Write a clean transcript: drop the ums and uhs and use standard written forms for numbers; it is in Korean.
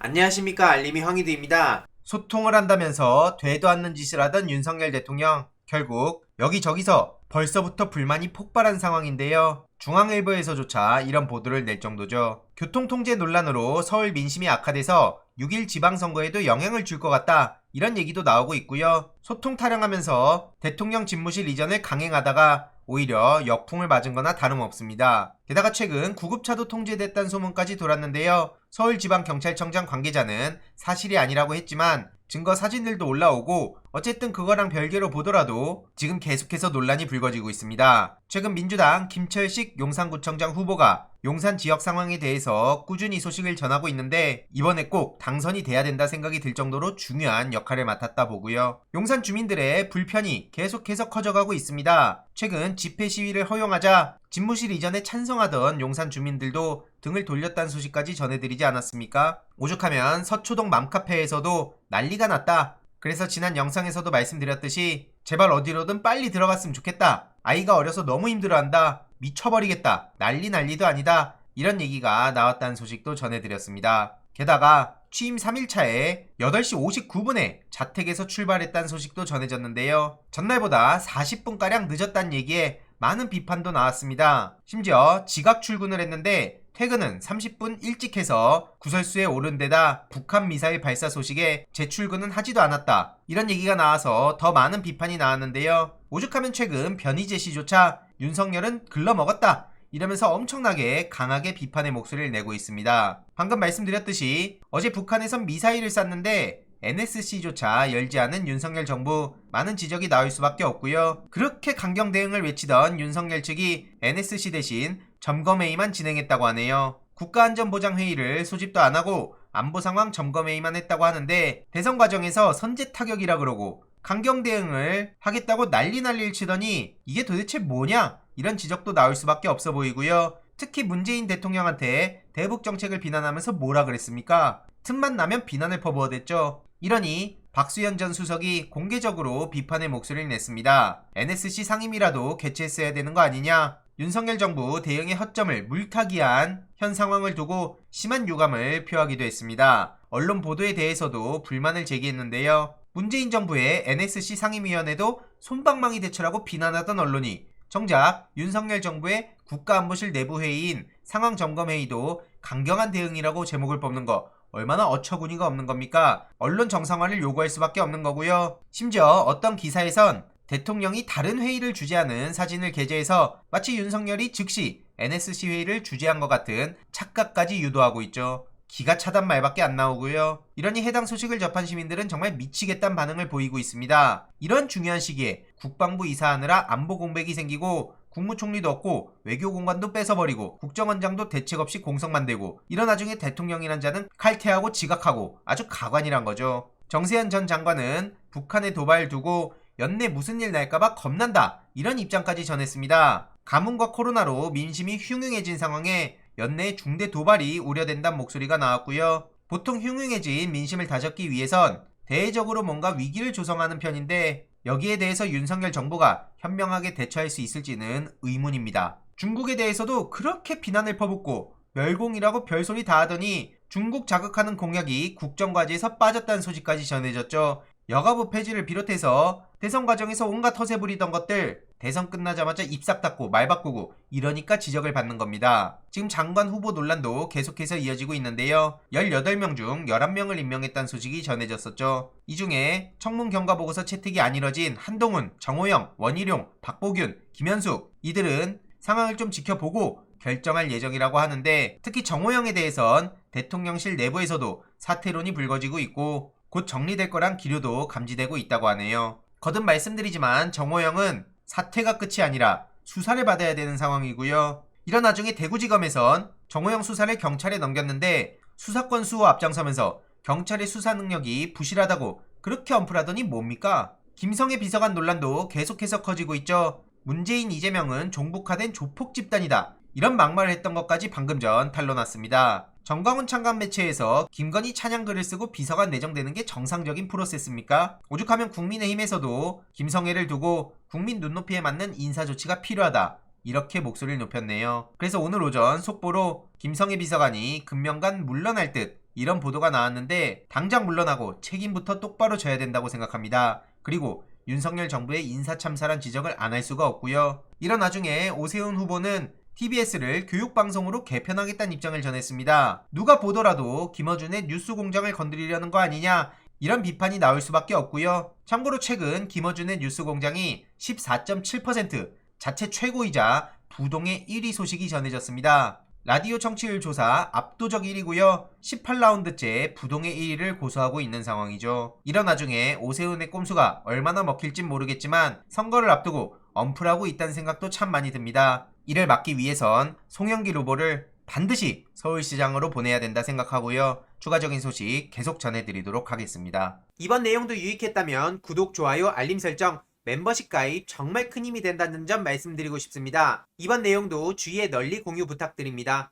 안녕하십니까, 알림이 황희두입니다. 소통을 한다면서 되도 않는 짓을 하던 윤석열 대통령, 결국 여기저기서 벌써부터 불만이 폭발한 상황인데요. 중앙일보에서조차 이런 보도를 낼 정도죠. 교통통제 논란으로 서울 민심이 악화돼서 6일 지방선거에도 영향을 줄 것 같다, 이런 얘기도 나오고 있고요. 소통 타령하면서 대통령 집무실 이전을 강행하다가 오히려 역풍을 맞은 거나 다름없습니다. 게다가 최근 구급차도 통제됐다는 소문까지 돌았는데요. 서울지방경찰청장 관계자는 사실이 아니라고 했지만 증거 사진들도 올라오고 어쨌든 그거랑 별개로 보더라도 지금 계속해서 논란이 불거지고 있습니다. 최근 민주당 김철식 용산구청장 후보가 용산 지역 상황에 대해서 꾸준히 소식을 전하고 있는데 이번에 꼭 당선이 돼야 된다 생각이 들 정도로 중요한 역할을 맡았다 보고요. 용산 주민들의 불편이 계속해서 커져가고 있습니다. 최근 집회 시위를 허용하자 집무실 이전에 찬성하던 용산 주민들도 등을 돌렸다는 소식까지 전해드리지 않았습니까? 오죽하면 서초동 맘카페에서도 난리가 났다. 그래서 지난 영상에서도 말씀드렸듯이 제발 어디로든 빨리 들어갔으면 좋겠다. 아이가 어려서 너무 힘들어한다. 미쳐버리겠다. 난리도 아니다. 이런 얘기가 나왔다는 소식도 전해드렸습니다. 게다가 취임 3일차에 8시 59분에 자택에서 출발했다는 소식도 전해졌는데요. 전날보다 40분가량 늦었다는 얘기에 많은 비판도 나왔습니다. 심지어 지각 출근을 했는데 퇴근은 30분 일찍 해서 구설수에 오른 데다 북한 미사일 발사 소식에 재출근은 하지도 않았다, 이런 얘기가 나와서 더 많은 비판이 나왔는데요. 오죽하면 최근 변희재 씨조차 윤석열은 글러먹었다, 이러면서 엄청나게 강하게 비판의 목소리를 내고 있습니다. 방금 말씀드렸듯이 어제 북한에선 미사일을 쐈는데 NSC조차 열지 않은 윤석열 정부, 많은 지적이 나올 수밖에 없고요. 그렇게 강경 대응을 외치던 윤석열 측이 NSC 대신 점검회의만 진행했다고 하네요. 국가안전보장회의를 소집도 안하고 안보상황 점검회의만 했다고 하는데 대선 과정에서 선제 타격이라 그러고 강경 대응을 하겠다고 난리를 치더니 이게 도대체 뭐냐, 이런 지적도 나올 수밖에 없어 보이고요. 특히 문재인 대통령한테 대북 정책을 비난하면서 뭐라 그랬습니까? 틈만 나면 비난을 퍼부어댔죠. 이러니 박수현 전 수석이 공개적으로 비판의 목소리를 냈습니다. NSC 상임이라도 개최했어야 되는 거 아니냐? 윤석열 정부 대응의 허점을 물타기한 현 상황을 두고 심한 유감을 표하기도 했습니다. 언론 보도에 대해서도 불만을 제기했는데요. 문재인 정부의 NSC 상임위원회도 솜방망이 대처라고 비난하던 언론이 정작 윤석열 정부의 국가안보실 내부회의인 상황점검회의도 강경한 대응이라고 제목을 뽑는 거 얼마나 어처구니가 없는 겁니까? 언론 정상화를 요구할 수밖에 없는 거고요. 심지어 어떤 기사에선 대통령이 다른 회의를 주재하는 사진을 게재해서 마치 윤석열이 즉시 NSC 회의를 주재한 것 같은 착각까지 유도하고 있죠. 기가 차단 말밖에 안 나오고요. 이러니 해당 소식을 접한 시민들은 정말 미치겠다는 반응을 보이고 있습니다. 이런 중요한 시기에 국방부 이사하느라 안보 공백이 생기고 국무총리도 없고 외교공관도 뺏어버리고 국정원장도 대책 없이 공석만 되고 이런 와중에 대통령이란 자는 칼퇴하고 지각하고 아주 가관이란 거죠. 정세현 전 장관은 북한의 도발 두고 연내 무슨 일 날까봐 겁난다, 이런 입장까지 전했습니다. 가뭄과 코로나로 민심이 흉흉해진 상황에 연내에 중대 도발이 우려된다는 목소리가 나왔고요. 보통 흉흉해진 민심을 다잡기 위해선 대외적으로 뭔가 위기를 조성하는 편인데 여기에 대해서 윤석열 정부가 현명하게 대처할 수 있을지는 의문입니다. 중국에 대해서도 그렇게 비난을 퍼붓고 멸공이라고 별소리 다 하더니 중국 자극하는 공약이 국정과제에서 빠졌다는 소식까지 전해졌죠. 여가부 폐지를 비롯해서 대선 과정에서 온갖 허세 부리던 것들 대선 끝나자마자 입싹 닫고 말 바꾸고 이러니까 지적을 받는 겁니다. 지금 장관 후보 논란도 계속해서 이어지고 있는데요. 18명 중 11명을 임명했다는 소식이 전해졌었죠. 이 중에 청문 경과 보고서 채택이 안 이뤄진 한동훈, 정호영, 원희룡, 박보균, 김현숙, 이들은 상황을 좀 지켜보고 결정할 예정이라고 하는데 특히 정호영에 대해선 대통령실 내부에서도 사퇴론이 불거지고 있고 곧 정리될 거란 기류도 감지되고 있다고 하네요. 거듭 말씀드리지만 정호영은 사퇴가 끝이 아니라 수사를 받아야 되는 상황이고요. 이런 와중에 대구지검에선 정호영 수사를 경찰에 넘겼는데 수사권 수호 앞장서면서 경찰의 수사 능력이 부실하다고 그렇게 언플하더니 뭡니까? 김성애 비서관 논란도 계속해서 커지고 있죠. 문재인 이재명은 종북화된 조폭 집단이다, 이런 막말을 했던 것까지 방금 전 탄로났습니다. 정광훈 창간 매체에서 김건희 찬양글을 쓰고 비서관 내정되는 게 정상적인 프로세스입니까? 오죽하면 국민의힘에서도 김성애를 두고 국민 눈높이에 맞는 인사조치가 필요하다, 이렇게 목소리를 높였네요. 그래서 오늘 오전 속보로 김성애 비서관이 금명간 물러날 듯 이런 보도가 나왔는데 당장 물러나고 책임부터 똑바로 져야 된다고 생각합니다. 그리고 윤석열 정부의 인사참사란 지적을 안 할 수가 없고요. 이런 와중에 오세훈 후보는 TBS를 교육방송으로 개편하겠다는 입장을 전했습니다. 누가 보더라도 김어준의 뉴스공장을 건드리려는 거 아니냐, 이런 비판이 나올 수밖에 없고요. 참고로 최근 김어준의 뉴스공장이 14.7%, 자체 최고이자 부동의 1위 소식이 전해졌습니다. 라디오 청취율 조사 압도적 1위고요. 18라운드째 부동의 1위를 고수하고 있는 상황이죠. 이런 와중에 오세훈의 꼼수가 얼마나 먹힐진 모르겠지만 선거를 앞두고 엄플하고 있다는 생각도 참 많이 듭니다. 이를 막기 위해선 송영길 후보를 반드시 서울시장으로 보내야 된다 생각하고요. 추가적인 소식 계속 전해드리도록 하겠습니다. 이번 내용도 유익했다면 구독, 좋아요, 알림 설정, 멤버십 가입 정말 큰 힘이 된다는 점 말씀드리고 싶습니다. 이번 내용도 주위에 널리 공유 부탁드립니다.